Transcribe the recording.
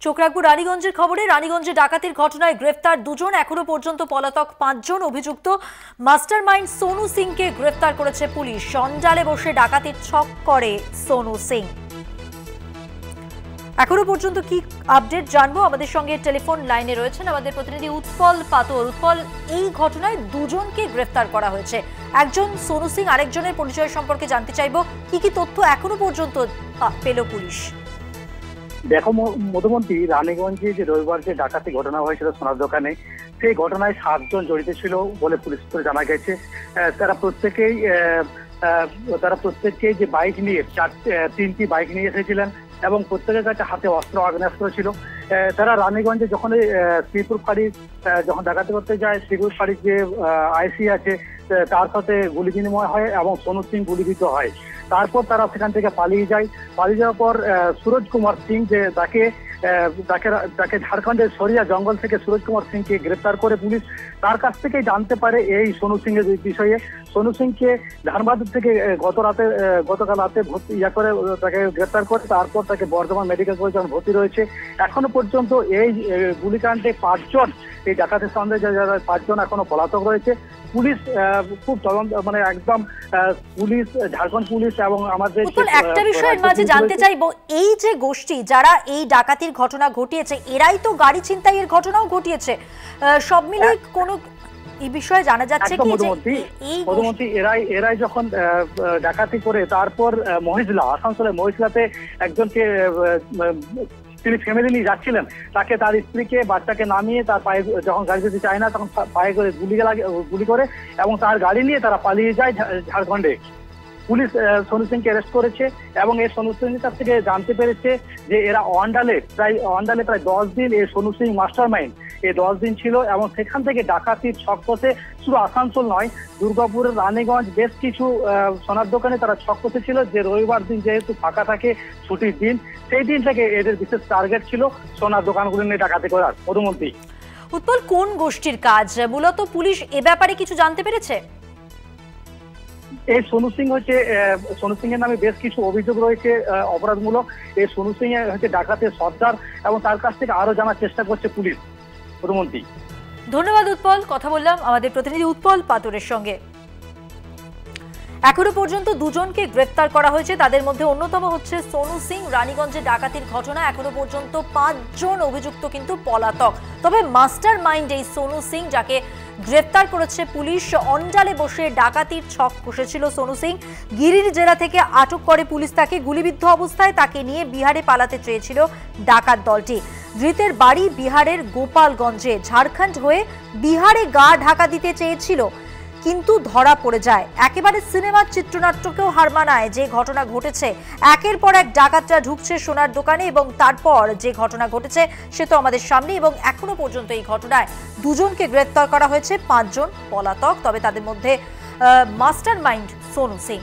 চোখ রাখবো রানীগঞ্জের খবরে। রানীগঞ্জে ডাকাতির ঘটনায় গ্রেফতার দুজন, এখনো পর্যন্ত পলাতক 5 জন অভিযুক্ত। মাস্টারমাইন্ড সোনু সিংকে গ্রেফতার করেছে পুলিশ। সন্ডালে বসে ডাকাতির ছক করে সোনু সিং। এখনো পর্যন্ত কি আপডেট জানবো, আমাদের সঙ্গে টেলিফোন লাইনে রয়েছেন আমাদের প্রতিনিধি উৎপল পাতর। উৎপল, এই ঘটনায় দুজনকে গ্রেফতার করা হয়েছে, একজন সোনু সিং, আরেকজনের পরিচয় সম্পর্কে জানতে চাইবো। কি কি তথ্য এখনো পর্যন্ত পেল পুলিশ? দেখো মধুমন্তী, রানীগঞ্জে যে রবিবার যে ডাকাতি ঘটনা হয়েছিল সোনার দোকানে, সেই ঘটনায় 7 জন জড়িত ছিল বলে পুলিশ সূত্রে জানা গেছে। তারা প্রত্যেকেই যে বাইক নিয়ে 3টি বাইক নিয়ে এসেছিলেন এবং প্রত্যেকের কাছে হাতে অস্ত্র, আগ্নেয়াস্ত্র ছিল। তারা রানীগঞ্জে যখন শ্রীপুর ফাঁড়ি যখন ডাকাতি করতে যায়, শ্রীপুর ফাঁড়ির যে আইসি আছে তার সাথে গুলি বিনিময় হয় এবং সোনু সিং গুলিবিদ্ধ হয়। তারপর তারা সেখান থেকে পালিয়ে যায়। পালিয়ে যাওয়ার পর সুরজ কুমার সিং, যে তাকে ঝাড়খণ্ডের সরিয়া জঙ্গল থেকে সুরজ কুমার সিংকে গ্রেপ্তার করে পুলিশ। তার কাছ থেকে জানতে পারে এই সোনু সিং এর বিষয়ে। সোনু সিংকে ধানবাদুর থেকে গতকাল রাতে করে তাকে গ্রেপ্তার করে, তারপর তাকে বর্ধমান মেডিকেল কলেজে ভর্তি রয়েছে। এখনো পর্যন্ত এই গুলিকাণ্ডে 5 জন, এই ডাকাতের সন্দেহে যারা 5 জন এখনো পলাতক রয়েছে। পুলিশ খুব তদন্ত, মানে একদম পুলিশ, ঝাড়খণ্ড পুলিশ এবং আমাদের একটা বিষয়ের মাঝে জানতে চাইবো, এই যে গোষ্ঠী যারা এই ডাকাতির ঘটনা ঘটিয়েছে, এরাই তো গাড়ি ছিনতাইয়ের ঘটনাও ঘটিয়েছে। সব মিলিয়ে কোনো এই বিষয়ে জানা যাচ্ছে কি যে মধুমন্তী এরাই যখন ডাকাতি করে, তারপর আসানসোলের মহিজলাতে একজনকে, তিনি ফ্যামিলি নিয়ে যাচ্ছিলেন, তাকে তার স্ত্রীকে বাচ্চাকে নামিয়ে তার পায়ে, যখন গাড়ি যেতে চায় না তখন পায়ে করে গুলি করে এবং তার গাড়ি নিয়ে তারা পালিয়ে যায় ঝাড়খণ্ডে। পুলিশ সোনু সিংকে অ্যারেস্ট করেছে এবং এই সোনু সিংয়ের কাছ থেকে জানতে পেরেছে যে এরা অন্ডালে প্রায় 10 দিন এই সোনু সিং মাস্টারমাইন্ড, এই 10 দিন ছিল এবং সেখান থেকে ডাকাতির ছক কষে, শুধু আসানসোল নয়, দুর্গাপুরের রানীগঞ্জ বেশ কিছু সোনার দোকানে তারা ছক কষেছিল, যে রবিবার দিন যেহেতু ফাঁকা থাকে, ছুটির দিন, সেই দিন থেকে এদের বিশেষ টার্গেট ছিল সোনার দোকানগুলো নিয়ে ডাকাতি করার। মধুমন্তী, উৎপল, কোন গোষ্ঠীর কাজ মূলত পুলিশ এ ব্যাপারে কিছু জানতে পেরেছে? এই সোনু সিং এর নামে বেশ কিছু অভিযোগ রয়েছে অপরাধমূলক। এই সোনু সিং হচ্ছে ডাকাতের সর্দার এবং তার কাছ থেকে আরো জানার চেষ্টা করছে পুলিশ। মধুমন্তী, ধন্যবাদ উৎপল। কথা বললাম আমাদের প্রতিনিধি উৎপল পাতরের সঙ্গে। এখনো পর্যন্ত দুজনকে গ্রেফতার করা হয়েছে, তাদের মধ্যে অন্যতম হচ্ছে সোনু সিং। রানীগঞ্জে ডাকাতির ঘটনা, এখনো পর্যন্ত 5 জন অভিযুক্ত কিন্তু পলাতক। তবে মাস্টার মাইন্ড এই সোনু সিং, যাকে গ্রেফতার করেছে পুলিশ। অন্ডালে বসে ডাকাতির ছক কষেছিল সোনু সিং। গিরির জেলা থেকে আটক করে পুলিশ তাকে। গুলিবিদ্ধ অবস্থায় তাকে নিয়ে বিহারে পালাতে চেয়েছিল ডাকাত দলটি। ধৃতের বাড়ি বিহারের গোপালগঞ্জে। ঝাড়খণ্ড হয়ে বিহারে গা ঢাকা দিতে চেয়েছিল, কিন্তু ধরা পড়ে যায়। একেবারে সিনেমার চিত্রনাট্যকেও হার মানায় যে ঘটনা ঘটেছে। একের পর এক ডাকাতরা ঢুকছে সোনার দোকানে এবং তারপর যে ঘটনা ঘটেছে সে তো আমাদের সামনে। এবং এখনো পর্যন্ত এই ঘটনায় দুজনকে গ্রেফতার করা হয়েছে, 5 জন পলাতক। তবে তাদের মধ্যে মাস্টার মাইন্ড সোনু সিং।